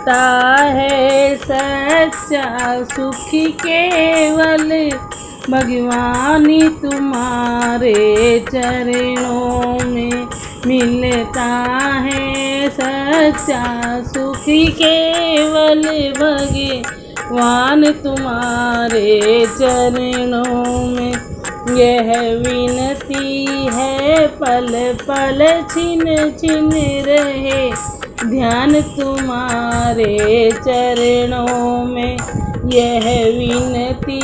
मिलता है सच्चा सुख केवल भगवान तुम्हारे चरणों में। मिलता है सच्चा सुख केवल भगवान तुम्हारे चरणों में। यह विनती है पल पल छिन छिन रहे ध्यान तुम्हारे चरणों में। यह विनती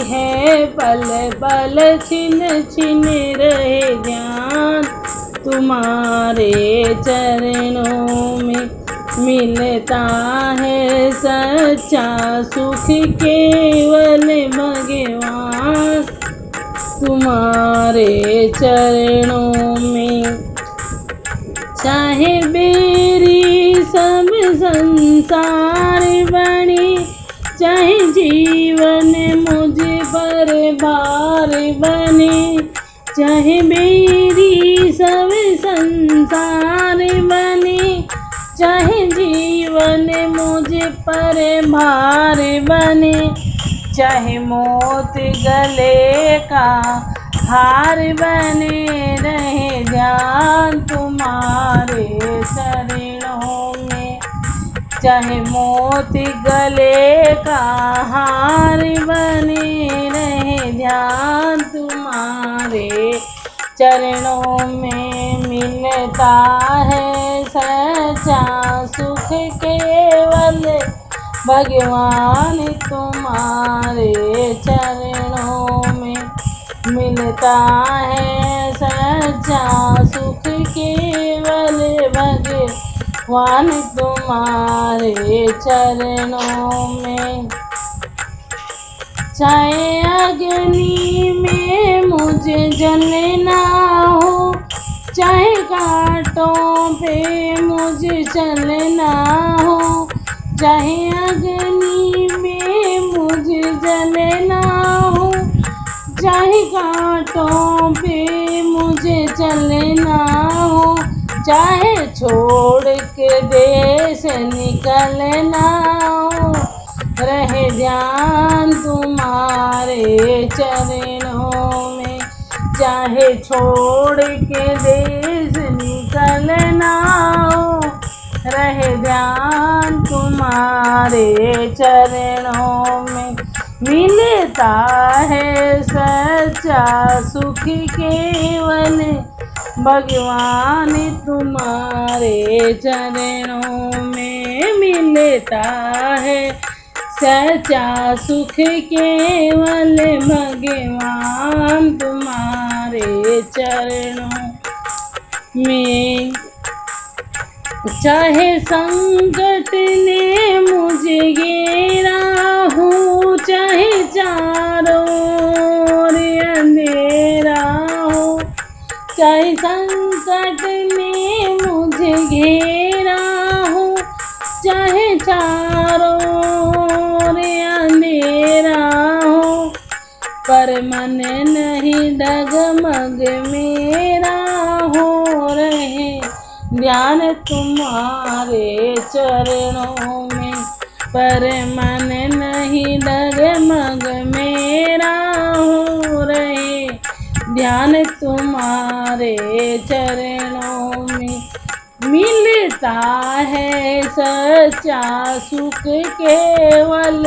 है पल पल छिन छिन रहे ध्यान तुम्हारे चरणों में। मिलता है सच्चा सुख केवल भगवान तुम्हारे चरणों में। चाहे मेरी सब संसार बने, चाहे जीवन मुझ पर भार बने, चाहे मेरी सब संसार बने, चाहे जीवन मुझ पर भार बने, चाहे मौत गले का हार बने रहे ध्यान तुम्हारे चरणों में। चाहे मौत गले का हार बने रहे ध्यान तुम्हारे चरणों में। मिलता है सच्चा सुख केवल भगवान तुम्हारे चरणों में। मिलता है सच्चा सुख केवल भगवान तुम्हारे चरणों में। चाहे अग्नि में मुझे जलना हो, चाहे कांटों पे मुझे चलना हो, चाहे अग्नि में मुझे जलना हो, चाहे कांटों पे मुझे चलना हो, चाहे छोड़ के देश निकलना हो, रहे ध्यान तुम्हारे चरणों में। चाहे छोड़ के देश निकलना हो, रहे ध्यान तुम्हारे चरणों में। मिलता है सच्चा सुख केवल भगवान तुम्हारे चरणों में। मिलता है सच्चा सुख केवल भगवान तुम्हारे चरणों में। चाहे संकट ने मुझे घेरा हो, चाहे चारों ओर अंधेरा हो, चाहे संकट ने मुझे घेरा हो, चाहे चारों ओर अंधेरा हो, पर मन नहीं डगमग मेरा हो, रहे ध्यान तुम्हारे चरणों में। पर मन नहीं डगमग मेरा हो, रहे ध्यान तुम्हारे चरणों में। मिलता है सच्चा सुख केवल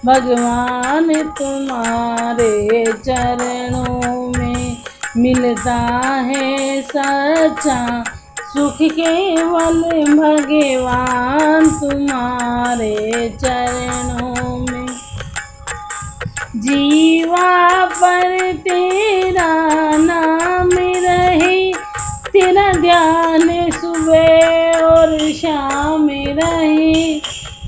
भगवान तुम्हारे चरणों में। मिलता है सच्चा सुख केवल भगवान तुम्हारे चरणों में। जीवा पर तेरा नाम रहे, तेरा ध्यान सुबह और शाम रहे।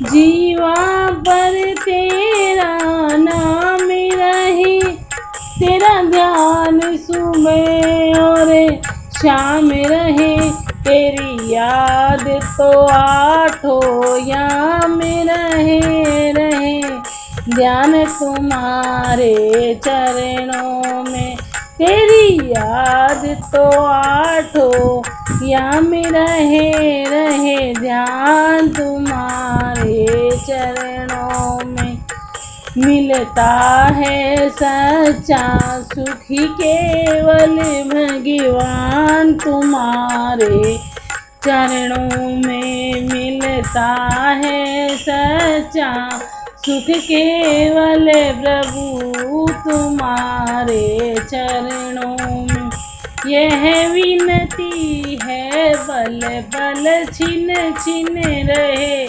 जीवा पर तेरा नाम रहे, तेरा ध्यान सुबह और शाम रहे। तेरी याद तो आठों याम रहे ध्यान तुम्हारे चरणों में। तेरी याद तो आठों याम रहे ध्यान तुम्हारे मिलता है सच्चा सुख ही केवल भगवान तुम्हारे चरणों में मिलता है सच्चा सुख केवल प्रभु तुम्हारे चरणों में। यह विनती है बल बल छिन छिन रहे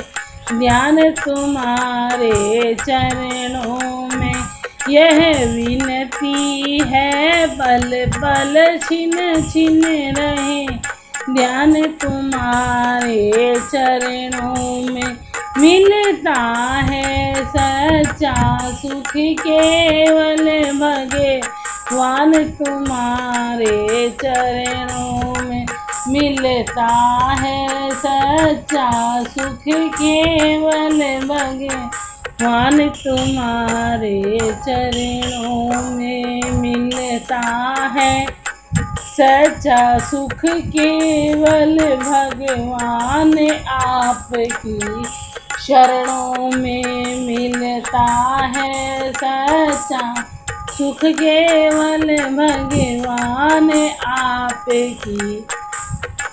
ध्यान तुम्हारे चरणों में। यह विनती है बल बल छिन छिन रहे ध्यान तुम्हारे चरणों में। मिलता है सच्चा सुख केवल भगवान तुम्हारे चरणों में। मिलता है सच्चा सुख केवल भगवान तुम्हारे चरणों में। मिलता है सच्चा सुख केवल भगवान आपकी शरणों में। मिलता है सच्चा सुख केवल भगवान आपकी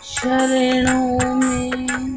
शरणों में।